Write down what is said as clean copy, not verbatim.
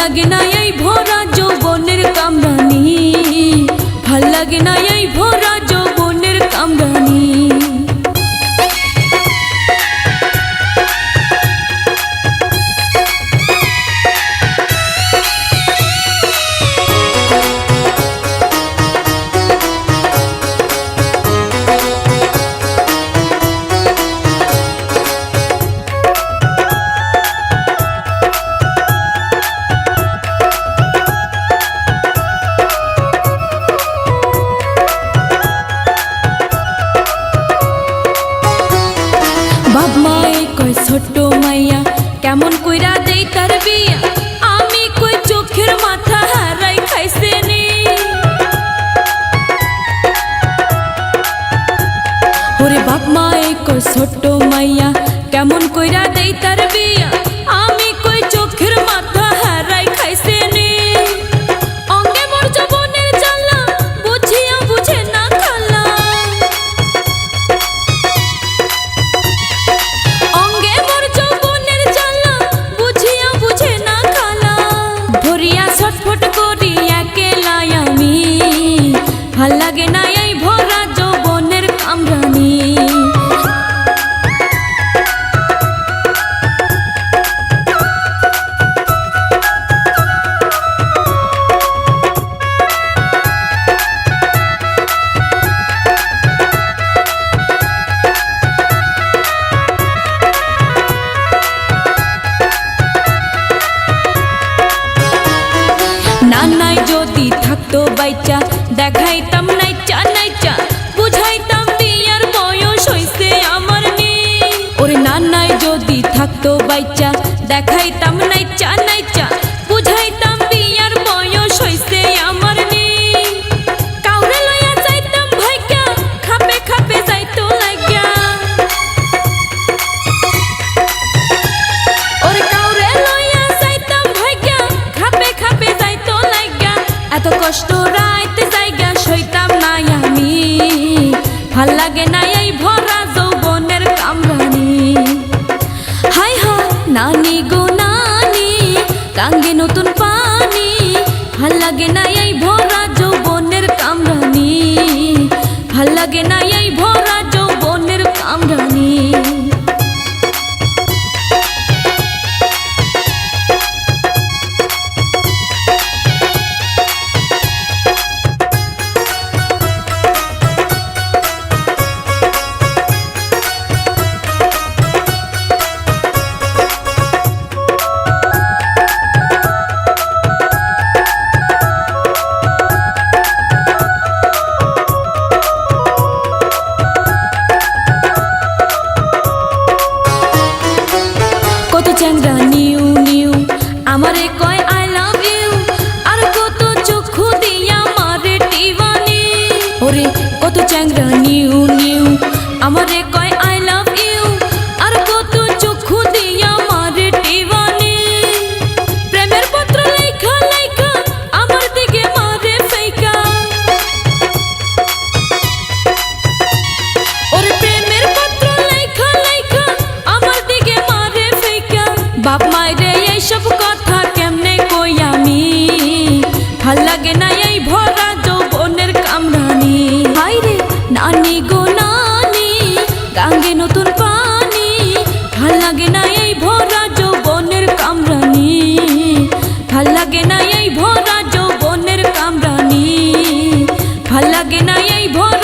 লাগে না এই ভরা যৌবনের কামরানি, ভাল লাগে না এই ভরা যৌবনের কামরানি। বাপ মায়ে কয় ছোট মাইয়া কেমন কইরা দেই তার বিয়া, আমি কই চোখের মাথা হারাই খাইছে নি। ওরে বাপ মায়ে কয় ছোট মাইয়া কেমন কইরা দেই তার বিয়া, আমি কই চোখের মাথা হারাই খাইছে নি। অঙ্গে মোর যৌবনের জ্বালা বুঝিয়া বুঝে না খালা, অঙ্গে মোর যৌবনের জ্বালা বুঝিয়া বুঝে না খালা। ধরিয়া ছটফট করি একেলাই আমি, ভাল লাগে না এই ভরা যৌবনের কামরানি। নানাই যদি থাকতো বাইচা দেখাইতাম নাইচা নাইচা, বুঝাইতাম বিয়ার বয়স হইছে আমার নি। ওরে নানাই যদি থাকতো বাইচা দেখাইতাম নাইচা নাইচা, বুঝাইতাম বিয়ার বয়স হইছে আমার নি। কাউরে লইয়া যাইতাম ভাইকা খাপে খাপে যাইতো লাগিয়া, ওরে কাউরে লইয়া যাইতাম ভাইকা খাপে খাপে যাইতো লাগিয়া। এত কষ্ট রাইতে জায়গা সইতাম না আমি, ভাল লাগে না এই ভরা যৌবনের কামরানি। হাই হাই নানি গো নানি টাঙ্গে নতুন পানি, ভাল লাগে না এই ভরা যৌবনের কামরানি, ভাল লাগে না এই ভরা যৌবনের কামরানি। কত চ্যাংরা নিউ নিউ আমারে কয় আই লাভ ইউ, আর কত চক্ষু দিয়া আমারে টিবানি। ওরে কত চ্যাংরা নিউ নিউ আমারে কয় আই লাভ ইউ, আর কত চক্ষু দিয়া আমারে টিবানি। প্রেমের পত্র লেখা লেখা আমার দিকে মারে ফেকা, ওরে প্রেমের পত্র লেখা লেখা আমার দিকে মারে ফেকা। বাপ মায়েরে এইসব কথা কেমনে কই আমি, ভাল লাগে না এই ভরা যৌবনের কামরানি। হাইরে নানি গো নানি গাঙ্গে নতুন পানি, ভাল লাগে না এই ভরা যৌবনের কামরানি, ভাল লাগে না এই ভরা যৌবনের কামরানি, ভাল লাগে না এই ভরা